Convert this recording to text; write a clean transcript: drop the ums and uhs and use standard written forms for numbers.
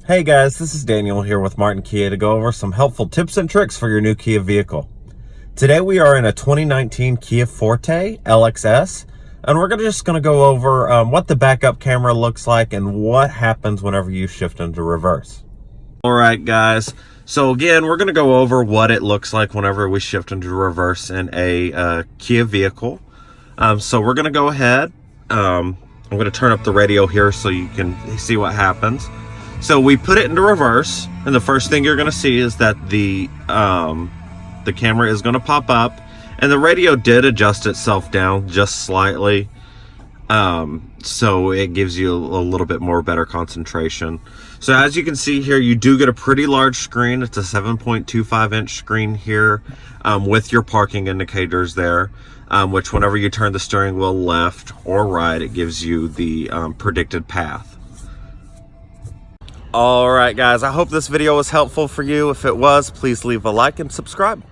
Hey guys, this is Daniel here with Martin Kia to go over some helpful tips and tricks for your new Kia vehicle. Today we are in a 2019 Kia Forte LXS, and we're just going to go over what the backup camera looks like and what happens whenever you shift into reverse. Alright guys, so again we're going to go over what it looks like whenever we shift into reverse in a Kia vehicle. So we're going to go ahead, I'm going to turn up the radio here so you can see what happens. So we put it into reverse, and the first thing you're going to see is that the camera is going to pop up, and the radio did adjust itself down just slightly, so it gives you a little bit more better concentration. So as you can see here, you do get a pretty large screen. It's a 7.25 inch screen here, with your parking indicators there, which whenever you turn the steering wheel left or right, it gives you the predicted path. Alright guys, I hope this video was helpful for you. If it was, please leave a like and subscribe.